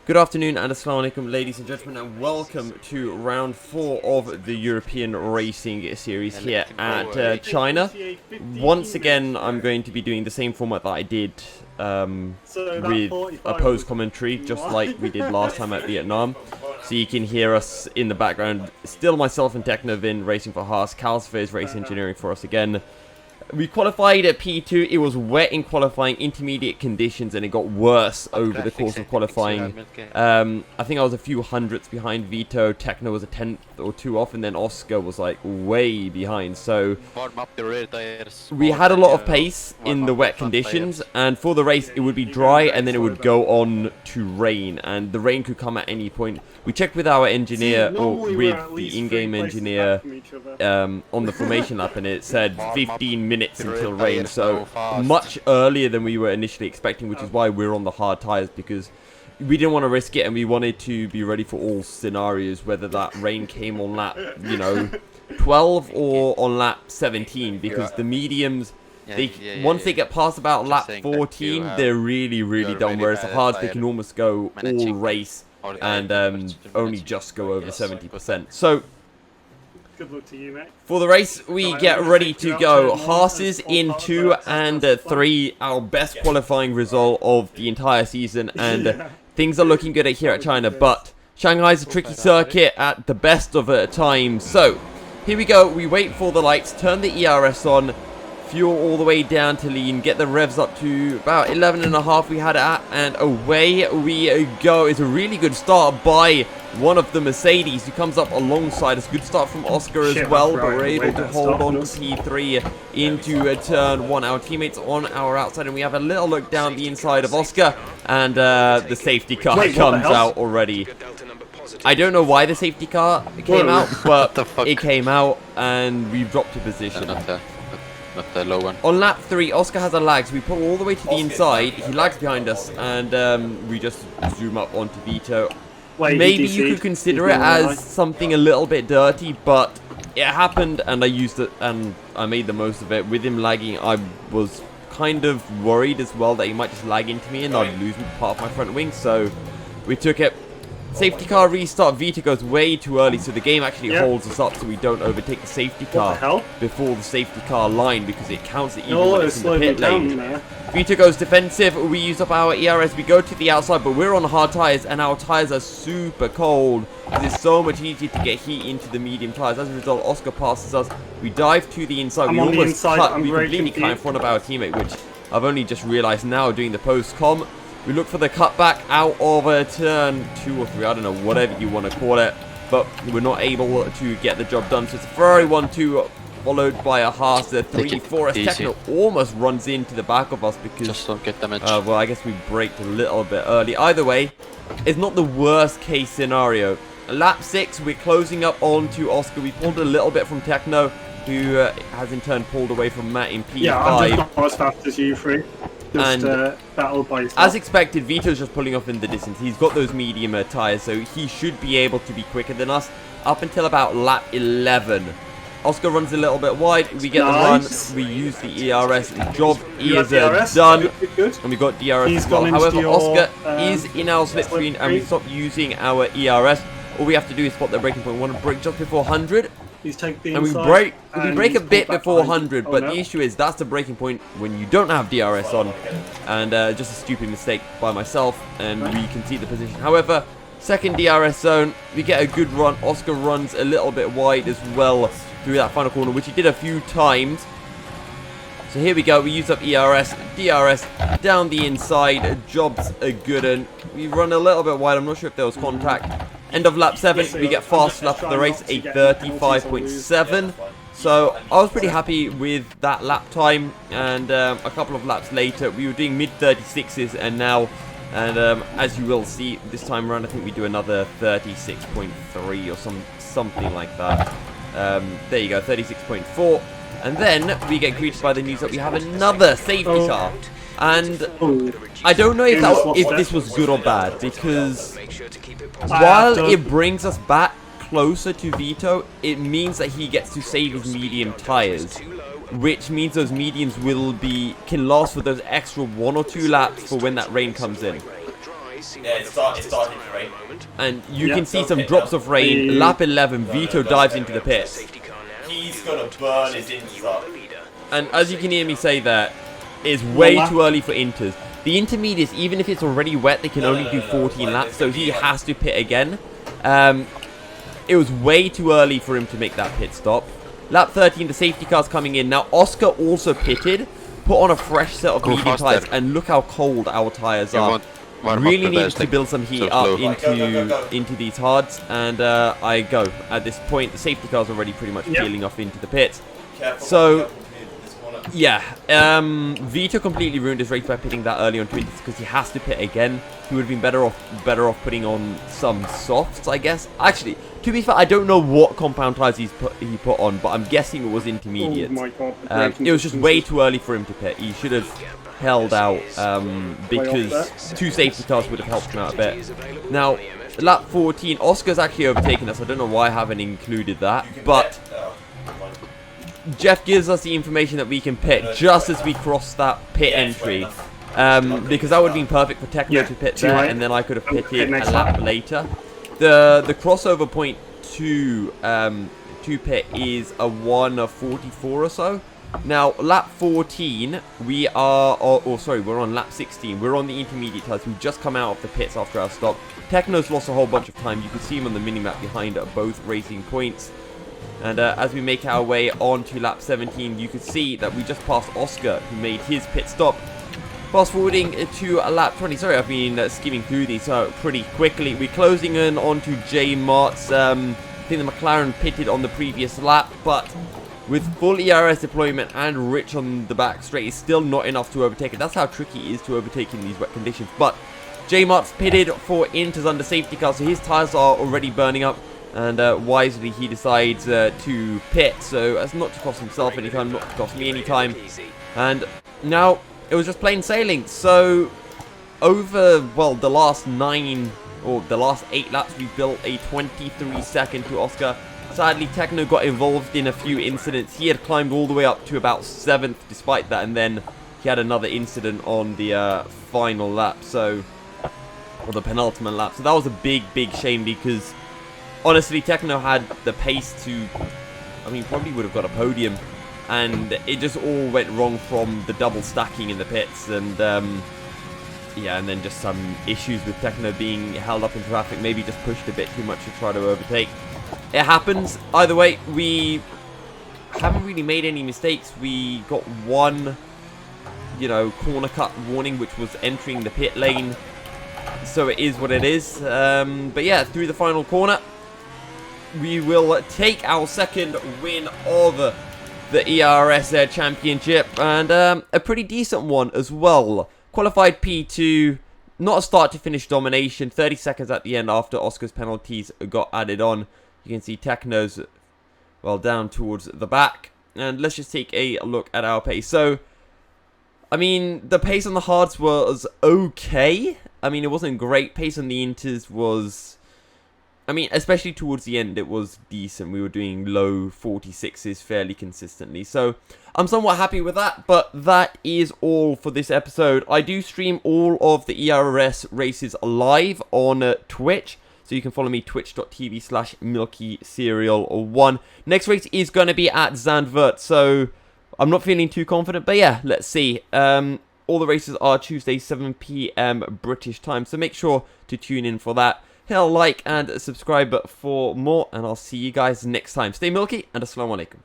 Good afternoon and assalamu alaikum, ladies and gentlemen, and welcome to round 4 of the European Racing Series here at China. Once again, I'm going to be doing the same format that I did with a post commentary, just like we did last time at Vietnam. So you can hear us in the background. Still myself and Technovin racing for Haas. Calcifer is race engineering for us again. We qualified at P2, it was wet in qualifying, intermediate conditions, and it got worse over the course of qualifying. I think I was a few hundredths behind Vito, Techno was a tenth or two off, and then Oscar was like way behind. So we had a lot of pace in the wet conditions, and for the race it would be dry and then it would go on to rain, and the rain could come at any point. We checked with our engineer, or with the in-game engineer on the formation lap, and it said 15 minutes until rain, so much earlier than we were initially expecting, which is why we're on the hard tires, because we didn't want to risk it and we wanted to be ready for all scenarios, whether that rain came on lap, 12 or on lap 17, because the mediums, once they get past about lap 14, they're really done, whereas the hards, they can almost go all race and only just go over 70%. So good luck to you, mate. for the race, we get ready to go. Haas's in 2 and 3, our best qualifying result of the entire season, and things are looking good here at China, but Shanghai's a tricky circuit at the best of times. So here we go, we wait for the lights, turn the ERS on, fuel all the way down to lean, get the revs up to about 11.5 we had it at, and away we go. It's a really good start by one of the Mercedes who comes up alongside us. Good start from Oscar as well, but we're able to hold on to P3 into turn 1. Our teammates on our outside, and we have a little look down the inside of Oscar, and the safety car comes out already. I don't know why the safety car came out, but it came out, and we've dropped a position. Not the low one. On lap 3, Oscar has a lag, so we pull all the way to the inside. He lags behind us, and we just zoom up onto Vito. Maybe you could consider it as something a little bit dirty, but it happened, and I used it, and I made the most of it. With him lagging, I was kind of worried as well that he might just lag into me and I'd lose part of my front wing, so we took it. Safety car restart, Vito goes way too early, so the game actually holds us up so we don't overtake the safety car before the safety car line, because it counts it even when it's in the pit lane. Vito goes defensive, we use up our ERS, we go to the outside, but we're on hard tires and our tires are super cold. It's so much easier to get heat into the medium tires. As a result, Oscar passes us, we dive to the inside, we almost cut, we completely cut in front of our teammate, which I've only just realised now doing the post-com. We look for the cutback out of turn 2 or 3, I don't know, whatever you want to call it, but we're not able to get the job done. So it's a Ferrari 1-2 followed by a Haas 3-4. Techno almost runs into the back of us because just don't get damage. Well, I guess we braked a little bit early. Either way, it's not the worst case scenario. Lap 6, we're closing up onto Oscar. We pulled a little bit from Techno, who has in turn pulled away from Matt in P5. Yeah, I'm just not as fast as you three. Just battle by yourself. As expected, Vito's just pulling off in the distance. He's got those medium tyres, so he should be able to be quicker than us up until about lap 11. Oscar runs a little bit wide. We get the run. We use the ERS. The job is done. And we got DRS as well. However, Oscar is in our slipstream, and we stop using our ERS. All we have to do is spot the braking point. We want to brake just before 100. And we brake a bit before 100, but the issue is that's the braking point when you don't have DRS on, and just a stupid mistake by myself, and we can see the position. However, second DRS zone, we get a good run. Oscar runs a little bit wide as well through that final corner, which he did a few times. So here we go, we use up ERS, DRS, down the inside, job's a good one. We run a little bit wide, I'm not sure if there was contact. End of lap 7, we get fast lap of the race, a 35.7. So I was pretty happy with that lap time, and a couple of laps later, we were doing mid-36s, and now, as you will see, this time around, I think we do another 36.3 or something like that. There you go, 36.4. And then we get greeted by the news that we have another safety car. And I don't know if this was good or bad, because while it brings us back closer to Vito, it means that he gets to save his medium tires, which means those mediums can last for those extra 1 or 2 laps for when that rain comes in. Yeah, it's starting to rain. And you can see some drops of rain. Lap 11, Vito dives into the pits. He's gonna burn his inters up. And as you can hear me say that, it's way too early for inters. The intermediates, even if it's already wet, they can only do 14 laps, so he has to pit again. It was way too early for him to make that pit stop. Lap 13, the safety car's coming in. Now, Oscar also pitted, put on a fresh set of medium tyres, and look how cold our tyres are. Really needs to build some heat up into these hards, and I go. At this point, the safety car's already pretty much peeling off into the pits. So, yeah, Vito completely ruined his race by pitting that early on to because he has to pit again. He would have been better off putting on some softs, I guess. Actually, to be fair, I don't know what compound tires he put on, but I'm guessing it was intermediate. Oh my God, it was just way too early for him to pit. He should have held out because 2 safety cars would have helped him out a bit. Now, lap 14, Oscar's actually overtaken us. I don't know why I haven't included that, but Jeff gives us the information that we can pit just as we cross that pit entry. Because that would have been perfect for Techno to pit there, and then I could have pitted a lap later. The crossover point to pit is a 1:44 or so. Now, lap 14, we are... we're on lap 16. We're on the intermediate tires. We've just come out of the pits after our stop. Techno's lost a whole bunch of time. You can see him on the minimap behind both racing points. And as we make our way on to lap 17, you can see that we just passed Oscar, who made his pit stop. Fast forwarding to lap 20. Sorry, I've been skimming through these pretty quickly. We're closing in onto J Mart's. I think the McLaren pitted on the previous lap, but with full ERS deployment and Rich on the back straight, it's still not enough to overtake it. That's how tricky it is to overtake in these wet conditions. But J Mart's pitted for inters under safety car, so his tires are already burning up. And wisely, he decides to pit, so as not to cost himself any time, not to cost me any time. And now, it was just plain sailing. So, over, well, the last 8 laps, we built a 23-second to Oscar. Sadly, Techno got involved in a few incidents. He had climbed all the way up to about 7th despite that, and then he had another incident on the final lap, or the penultimate lap. So that was a big, big shame because... honestly, Techno had the pace to, probably would have got a podium, and it just all went wrong from the double stacking in the pits, and and then just some issues with Techno being held up in traffic, maybe just pushed a bit too much to try to overtake. It happens. Either way, we haven't really made any mistakes. We got one, corner cut warning, which was entering the pit lane, so it is what it is. But yeah, through the final corner, we will take our second win of the ERS Championship, and a pretty decent one as well. Qualified P2, not a start to finish domination, 30 seconds at the end after Oscar's penalties got added on. You can see Techno's, well, down towards the back. And let's just take a look at our pace. So, the pace on the hards was okay. It wasn't great. Pace on the inters was... especially towards the end, it was decent. We were doing low 46s fairly consistently. So, I'm somewhat happy with that. But that is all for this episode. I do stream all of the ERS races live on Twitch. So, you can follow me, twitch.tv/MilkyCereal1. Next race is going to be at Zandvoort. So, I'm not feeling too confident. But yeah, let's see. All the races are Tuesday, 7 PM British time. So, make sure to tune in for that. Hit a like and subscribe for more, and I'll see you guys next time. Stay milky, and assalamu alaikum.